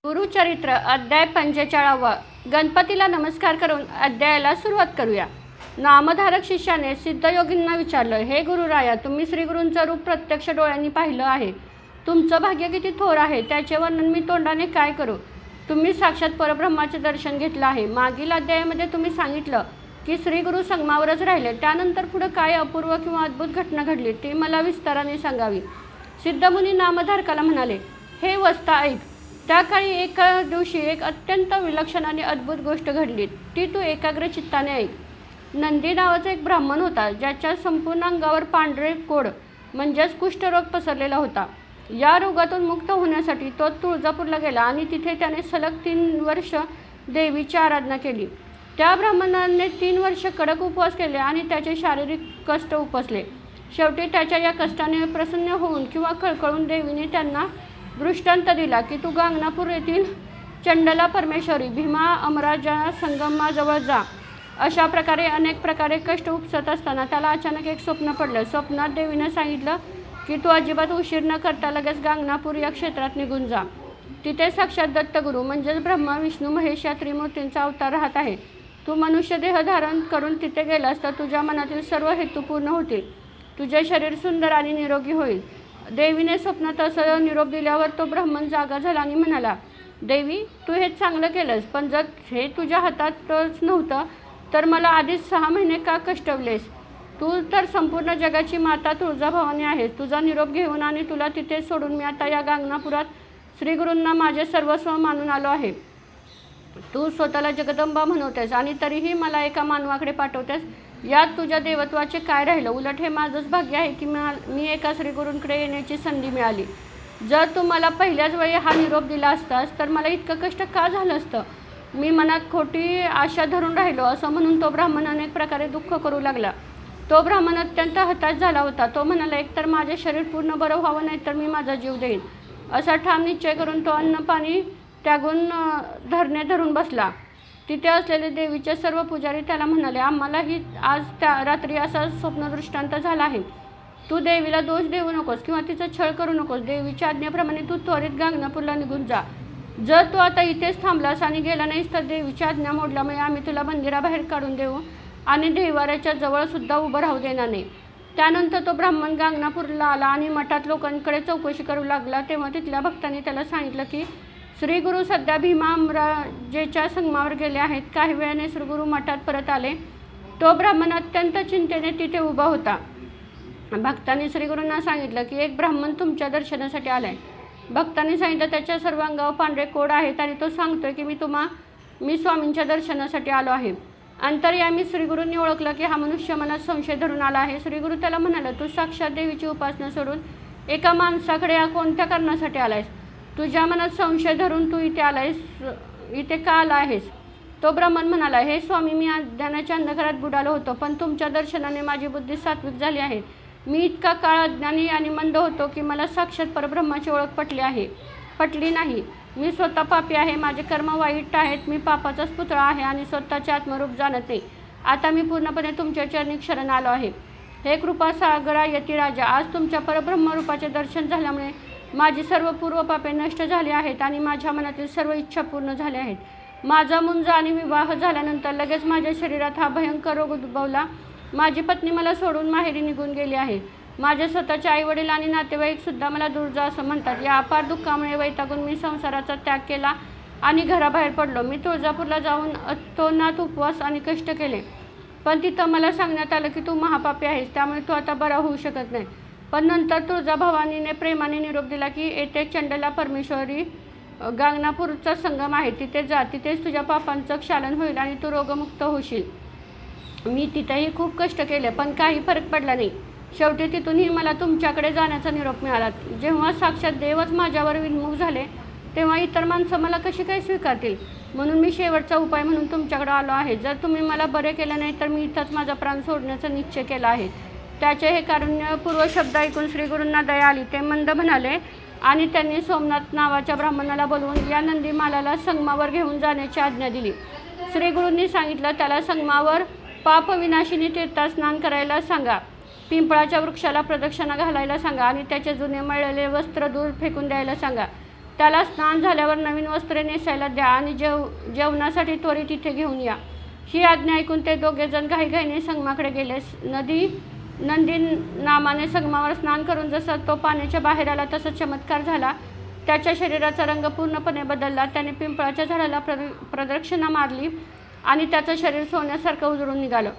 गुरुचरित्र अध्याय 45. गणपतीला नमस्कार करून अध्यायाला सुरुवात करूया. नामधारक शिष्याने सिद्धयोगींना विचारलं, हे गुरुराया, तुम्ही श्रीगुरूंचं रूप प्रत्यक्ष डोळ्यांनी पाहिलं आहे. तुमचं भाग्य किती थोर आहे, त्याचे वर्णन मी तोंडाने काय करू. तुम्ही साक्षात परब्रह्माचे दर्शन घेतलं आहे. मागील अध्यायामध्ये तुम्ही सांगितलं की श्रीगुरू संगमावरच राहिले. त्यानंतर पुढं काय अपूर्व किंवा अद्भुत घटना घडली ती मला विस्ताराने सांगावी. सिद्धमुनी नामधारकाला म्हणाले, हे वस्ता ऐक. त्या काळी एका दिवशी एक अत्यंत विलक्षण आणि अद्भुत गोष्ट घडली. ती तू एकाग्र चित्ताने ऐक. नंदी नावाचा एक ब्राह्मण होता, ज्याच्या संपूर्ण अंगावर पांढरे कोड म्हणजेच कुष्ठरोग पसरलेला होता. या रोगातून मुक्त होण्यासाठी तो तुळजापूरला गेला आणि तिथे त्याने सलग 3 वर्ष देवीची आराधना केली. त्या ब्राह्मणाने 3 वर्ष कडक उपवास केले आणि त्याचे शारीरिक कष्ट उपसले. शेवटी त्याच्या या कष्टाने प्रसन्न होऊन किंवा कळकळून देवीने त्यांना दृष्टांत दिला की तू गांगनापूर येथील चंडला परमेश्वरी भीमा अमराजा संगमाजवळ जा. अशा प्रकारे अनेक प्रकारे कष्ट उपसत असताना त्याला अचानक एक स्वप्न पडलं. स्वप्नात देवीनं सांगितलं की तू अजिबात उशीर न करता लगेच गांगनापूर या क्षेत्रात निघून जा. तिथे साक्षात दत्तगुरू म्हणजेच ब्रह्मा विष्णू महेश या त्रिमूर्तींचा अवतार राहत आहे. तू मनुष्य देह धारण करून तिथे गेलास तर तुझ्या मनातील सर्व हेतू पूर्ण होतील. तुझे शरीर सुंदर आणि निरोगी होईल. देवीने स्वप्नात असं निरोप दिल्यावर तो ब्राह्मण जागा झाला आणि म्हणाला, देवी, तू हे चांगलं केलंस, पण जर हे तुझ्या हातातच नव्हतं तर मला आधीच 6 महिने का कष्टवलेस. तू तर संपूर्ण जगाची माता तुळजाभवानी आहेस. तुझा निरोप घेऊन आणि तुला तिथे सोडून मी आता या गांगनापुरात श्रीगुरूंना माझे सर्वस्व मानून आलो आहे. तू स्वतःला जगदंबा म्हणवतेस आणि तरीही मला एका मानवाकडे पाठवतेस. यात तुझ्या देवत्वाचे काय राहिलं. उलट हे माझंच भाग्य आहे की मी एका श्रीगुरूंकडे येण्याची संधी मिळाली. जर तू मला पहिल्याच वेळी हा निरोप दिला असतास तर मला इतकं कष्ट का झालं असतं. मी मनात खोटी आशा धरून राहिलो असं म्हणून तो ब्राह्मण अनेक प्रकारे दुःख करू लागला. तो ब्राह्मण अत्यंत हताश झाला होता. तो म्हणाला, एकतर माझे शरीर पूर्ण बरं व्हावं, नाही तर मी माझा जीव देईन. असा ठाम निश्चय करून तो अन्न पाणी त्यागून धरणे धरून बसला. तिथे असलेले देवीचे सर्व पुजारी त्याला म्हणाले, आम्हालाही आज त्या रात्री असा स्वप्नदृष्टांत झाला आहे. तू देवीला दोष देऊ नकोस किंवा तिचा छळ करू नकोस. देवीच्या आज्ञेप्रमाणे तू त्वरित गांगनापूरला निघून जा. जर तू आता इथेच थांबलास आणि गेला नाहीस तर देवीची आज्ञा मोडल्यामुळे आम्ही तुला मंदिराबाहेर काढून देऊ आणि देवाऱ्याच्या जवळसुद्धा उभं राहू देणार नाही. त्यानंतर तो ब्राह्मण गांगनापूरला आला आणि मठात लोकांकडे चौकशी करू लागला. तेव्हा तिथल्या भक्तांनी त्याला सांगितलं की श्रीगुरू सध्या भीमा अमराजेच्या संगमावर गेले आहेत. काही वेळाने श्रीगुरू मठात परत आले. तो ब्राह्मण अत्यंत चिंतेने तिथे उभा होता. भक्तांनी श्रीगुरूंना सांगितलं की एक ब्राह्मण तुमच्या दर्शनासाठी आलाय. भक्तांनी सांगितलं त्याच्या सर्व अंगावर पांढरे कोड आहेत आणि तो सांगतोय की मी स्वामींच्या दर्शनासाठी आलो आहे. अंतर्यामी श्रीगुरूंनी ओळखलं की हा मनुष्य मनात संशय धरून आला आहे. श्रीगुरू त्याला म्हणाला, तू साक्षात देवीची उपासना सोडून एका माणसाकडे कोणत्या कारणासाठी आलायस. तुझ्या मनात संशय धरून तू इथे का आला आहेस. तो ब्राह्मण म्हणाला, हे स्वामी, मी अज्ञानाच्या अंधकारात बुडालो होतो, पण तुमच्या दर्शनाने माझी बुद्धी सात्विक झाली आहे. मी इतका काळ अज्ञानी आणि मंद होतो की मला साक्षात परब्रह्माची ओळख पटली नाही. मी स्वतः पापी आहे. माझे कर्म वाईट आहेत. मी पापाचाच पुतळा आहे आणि स्वतःचे आत्मरूप जाणत नाही. आता मी पूर्णपणे तुमच्या चरणी शरण आलो आहे. हे कृपा सागरा यतिराजा, आज तुमच्या परब्रह्मरूपाचे दर्शन झाल्यामुळे माझी सर्व पूर्व पापे नष्ट झाली आहेत आणि माझ्या मनातील सर्व इच्छा पूर्ण झाल्या आहेत. माझा मुंज आणि विवाह झाल्यानंतर लगेच माझ्या शरीरात हा भयंकर रोग उद्भवला. माझी पत्नी मला सोडून माहेरी निघून गेली आहे. माझे स्वतःचे आईवडील आणि नातेवाईकसुद्धा मला दूर जा असं म्हणतात. या अपार दुःखामुळे वैतागून मी संसाराचा त्याग केला आणि घराबाहेर पडलो. मी तुळजापूरला जाऊन अतोनात उपवास आणि कष्ट केले, पण तिथं मला सांगण्यात आलं की तू महापापी आहेस, त्यामुळे तू आता बरा होऊ शकत नाही. पण नंतर तुळजाभवानीने प्रेमाने निरोप दिला की येथे चंडला परमेश्वरी गांगनापूरचा संगम आहे. तिथे जा. तिथेच तुझ्या पापांचं क्षालन होईल आणि तू रोगमुक्त होशील. मी तिथेही खूप कष्ट केले, पण काही फरक पडला नाही. शेवटी तिथूनही मला तुमच्याकडे जाण्याचा निरोप मिळाला. जेव्हा साक्षात देवच माझ्यावर विन्मुख झाले तेव्हा इतर माणसं मला कशी काय स्वीकारतील. म्हणून मी शेवटचा उपाय म्हणून तुमच्याकडे आलो आहे. जर तुम्ही मला बरे केलं नाही तर मी इथंच माझा प्राण सोडण्याचा निश्चय केला आहे. त्याचे हे कारुण्यपूर्व शब्द ऐकून श्रीगुरूंना दया आली. ते मंद म्हणाले आणि त्यांनी सोमनाथ नावाच्या ब्राह्मणाला बोलवून या नंदीमालाला संगमावर घेऊन जाण्याची आज्ञा दिली. श्रीगुरूंनी सांगितलं, त्याला संगमावर पापविनाशिनी तीर्थात स्नान करायला सांगा. पिंपळाच्या वृक्षाला प्रदक्षिणा घालायला सांगा आणि त्याचे जुने मळलेले वस्त्र दूर फेकून द्यायला सांगा. त्याला स्नान झाल्यावर नवीन वस्त्रे नेसायला द्या आणि जेवणासाठी त्वरित इथे घेऊन या. ही आज्ञा ऐकून ते दोघेजण घाईघाईने संगमाकडे गेले. नंदी नामाने संगमावर स्नान करून जसा तो पाण्याच्या बाहेर आला तसा चमत्कार झाला. त्याच्या शरीराचा रंग पूर्णपणे बदलला. त्याने पिंपळाच्या झाडाला प्रदक्षिणा मारली आणि त्याचं शरीर सोन्यासारखं उजळून निघालं.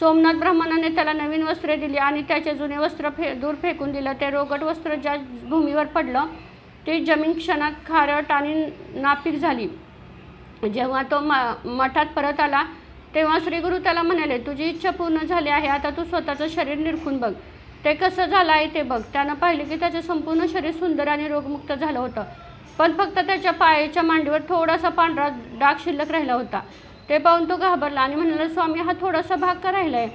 सोमनाथ ब्राह्मणाने त्याला नवीन वस्त्रे दिली आणि त्याचे जुने वस्त्र दूर फेकून दिलं. ते रोगट वस्त्र ज्या भूमीवर पडलं ती जमीन क्षणात खारट आणि नापीक झाली. जेव्हा तो मठात परत आला तेव्हा श्रीगुरू त्याला म्हणाले, तुझी इच्छा पूर्ण झाली आहे, आता तू स्वतःचं शरीर निरखून बघ. ते कसं झालं आहे ते बघ. त्यानं पाहिले की त्याचे संपूर्ण शरीर सुंदर आणि रोगमुक्त झालं होतं, पण फक्त त्याच्या पायाच्या मांडीवर थोडासा पांढरा डाग शिल्लक राहिला होता. ते पाहून तो घाबरला आणि म्हणाला, स्वामी, हा थोडासा भाग का राहिला आहे?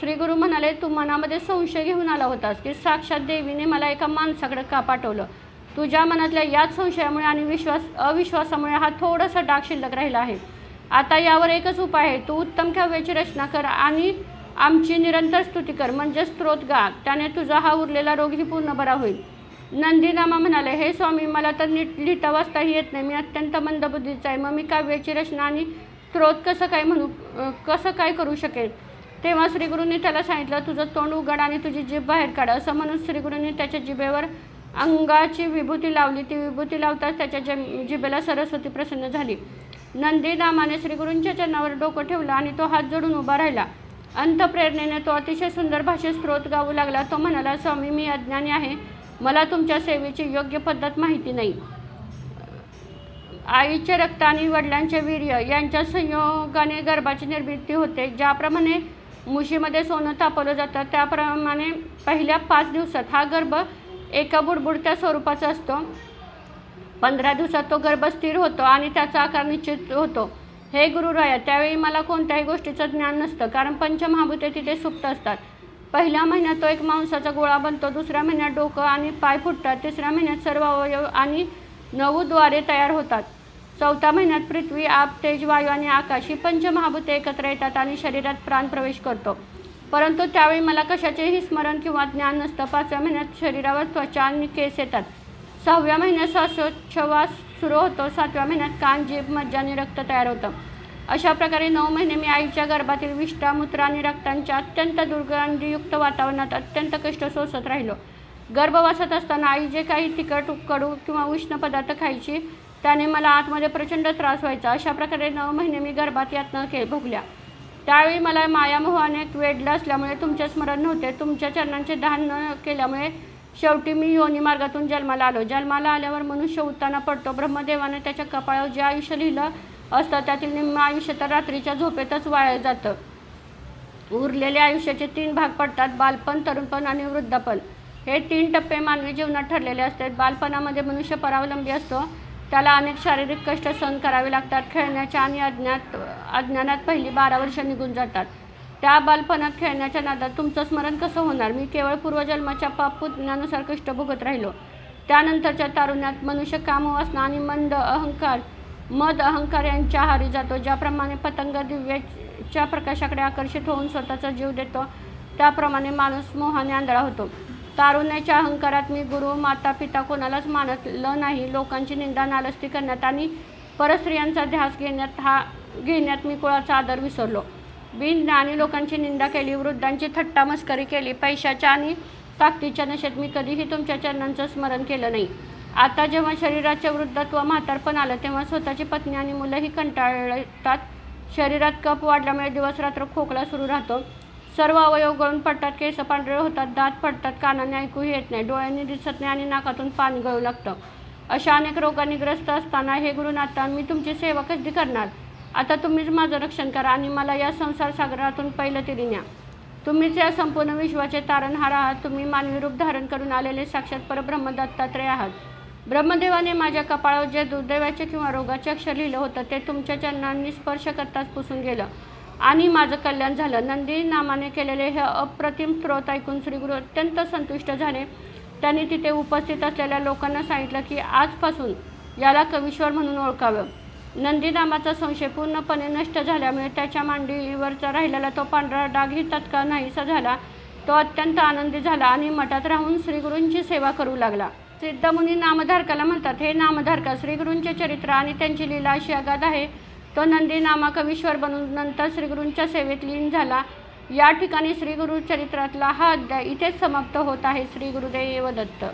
श्रीगुरू म्हणाले, तू मनामध्ये संशय घेऊन आला होतास की साक्षात देवीने मला एका माणसाकडे का पाठवलं. तुझ्या मनातल्या याच संशयामुळे आणि अविश्वासामुळे हा थोडासा डाग शिल्लक राहिला आहे. आता यावर एकच उपाय आहे. तू उत्तम काव्याची रचना कर आणि आमची निरंतर स्तुती कर, म्हणजे स्तोत्र गा. त्याने तुझा हा उरलेला रोगही पूर्ण बरा होईल. नंदीनामा म्हणाले, हे स्वामी, मला तर नीट लिहिता वाचताही येत नाही. मी अत्यंत मंदबुद्धीचा आहे. मग मी काव्याची रचना आणि स्तोत्र कसं काय करू शकेल? तेव्हा श्रीगुरूंनी त्याला सांगितलं, तुझं तोंड उघड आणि तुझी जीभ बाहेर काढ. असं म्हणून श्रीगुरूंनी त्याच्या जिभेवर अंगाची विभूती लावली. ती विभूती लावताच त्याच्या जिभेला सरस्वती प्रसन्न झाली. नंदीनामाने श्रीगुरूंच्या चरणावर डोकं ठेवलं आणि तो हात जोडून उभा राहिला. अंतप्रेरणेने तो अतिशय सुंदर भाषेत स्तोत्र गाऊ लागला. तो म्हणाला, स्वामी, मी अज्ञानी आहे. मला तुमच्या सेवेची योग्य पद्धत माहिती नाही. आईचे रक्त आणि वडिलांचे वीर्य यांच्या संयोगाने गर्भाची निर्मिती होते. ज्याप्रमाणे मुशीमध्ये सोनं तापवलं जातं त्याप्रमाणे पहिल्या 5 दिवसात हा गर्भ एका बुडबुडत्या स्वरूपाचा असतो. 15 दिवसात तो गर्भ स्थिर होतो आणि त्याचा आकार निश्चित होतो. हे गुरुराया, त्यावेळी मला कोणत्याही गोष्टीचं ज्ञान नसतं, कारण पंचमहाभूते तिथे सुप्त असतात. पहिल्या महिन्यात तो एक मांसाचा गोळा बनतो. दुसऱ्या महिन्यात डोकं आणि पाय फुटतात. तिसऱ्या महिन्यात सर्व अवयव आणि 9 द्वारे तयार होतात. 4थ्या महिन्यात पृथ्वी, आप, तेज, वायू आणि आकाश ही पंचमहाभूते एकत्र येतात आणि शरीरात प्राण प्रवेश करतो. परंतु त्यावेळी मला कशाचेही स्मरण किंवा ज्ञान नसतं. 5व्या महिन्यात शरीरावर त्वचा आणि केस येतात. 6व्या महिन्यात श्वासोच्छवास सुरू होतो. 7व्या महिन्यात कान, जीभ, मज्जा आणि रक्त तयार होतं. अशा प्रकारे 9 महिने मी आईच्या गर्भातील विष्ठा, मूत्र आणि रक्तांच्या अत्यंत दुर्गंधीयुक्त वातावरणात अत्यंत कष्ट सोसत राहिलो. गर्भवासात असताना आई जे काही तिखट, कडू किंवा उष्ण पदार्थ खायची त्याने मला आतमध्ये प्रचंड त्रास व्हायचा. अशा प्रकारे 9 महिने मी गर्भात यातना भोगल्या. त्यावेळी मला मायामोहाने वेढलं असल्यामुळे तुमचे स्मरण नव्हते. तुमच्या चरणांचे दान न केल्यामुळे शेवटी मी योनी मार्गातून जन्माला आलो. जन्माला आल्यावर मनुष्य उत्ताना पडतो. ब्रह्मदेवाने त्याच्या कपाळावर जे आयुष्य लिहिलं असतं त्यातील निम्म आयुष्य तर रात्रीच्या झोपेतच वाया जातं. उरलेले आयुष्याचे 3 भाग पडतात: बालपण, तरुणपण आणि वृद्धापण. हे 3 टप्पे मानवी जीवनात ठरलेले असतात. बालपणामध्ये मनुष्य परावलंबी असतो. त्याला अनेक शारीरिक कष्ट सहन करावे लागतात. खेळण्याच्या आणि अज्ञानात पहिली 12 वर्ष निघून जातात. त्या बालपणात खेळण्याच्या नादात तुमचं स्मरण कसं होणार? मी केवळ पूर्वजन्माच्या पाप पुण्यानुसार कष्ट भोगत राहिलो. त्यानंतरच्या तारुण्यात मनुष्य कामवासना आणि मद अहंकार यांच्या आहारी जातो. ज्याप्रमाणे पतंग दिव्याच्या प्रकाशाकडे आकर्षित होऊन स्वतःचा जीव देतो त्याप्रमाणे माणूस मोहाने आंधळा होतो. तारुण्याच्या अहंकारात मी गुरु, माता, पिता कोणालाच मानलं नाही. लोकांची निंदा, नालस्ती करण्यात आणि परस्त्रियांचा ध्यास घेण्यात मी कुळाचा आदर विसरलो. बिनज्ञानी लोकांची निंदा केली, वृद्धांची थट्टा मस्करी केली. पैशाच्या आणि ताकदीच्या नशेत मी कधीही तुमच्या चरणांचं स्मरण केलं नाही. आता जेव्हा शरीराचे वृद्धत्व, म्हातारपण आलं तेव्हा स्वतःची पत्नी आणि मुलंही कंटाळतात. शरीरात कफ वाढल्यामुळे दिवस रात्र खोकला सुरू राहतो. सर्व अवयव गळून पडतात. केस पांढरे होतात. दात पडतात. कानाने ऐकूही येत नाही. डोळ्यांनी दिसत नाही आणि नाकातून पाणी गळू लागतं. अशा अनेक रोगांनी ग्रस्त असताना हे गुरुनाथा, मी तुमची सेवा कधी करणार? आता तुम्हीच माझं रक्षण करा आणि मला या संसार सागरातून पैलतीरी न्या. तुम्हीच या संपूर्ण विश्वाचे तारणहार आहात. तुम्ही मानवी रूप धारण करून आलेले साक्षात परब्रह्म दत्तात्रय आहात. ब्रह्मदेवाने माझ्या कपाळावर जे दुर्दैवाचे किंवा रोगाचे अक्षर लिहिलं होतं ते तुमच्या चरणांनी स्पर्श करताच पुसून गेलं आणि माझं कल्याण झालं. नंदी नामाने केलेले हे अप्रतिम स्तोत्र ऐकून श्रीगुरू अत्यंत संतुष्ट झाले. त्यांनी तिथे उपस्थित असलेल्या लोकांना सांगितलं की आजपासून याला कवीश्वर म्हणून ओळखावं. नंदी नामाचा संशय पूर्णपणे नष्ट झाल्यामुळे त्याच्या मांडीवरचा राहिलेला तो पांढरा डागही तत्काळ नाहीसा झाला. तो अत्यंत आनंदी झाला आणि मठात राहून श्रीगुरूंची सेवा करू लागला. सिद्धमुनी नामधारकाला म्हणतात. हे नामधारका श्रीगुरूंचे चरित्र आणि त्यांची लीला अशी अगाध आहे. तो नंदी नामाकवीश्वर बनून नंतर श्रीगुरूंच्या सेवेत लीन झाला. या ठिकाणी श्री गुरु चरित्रातला हा अध्याय इथेच समाप्त होत आहे. श्री गुरुदेव दत्त.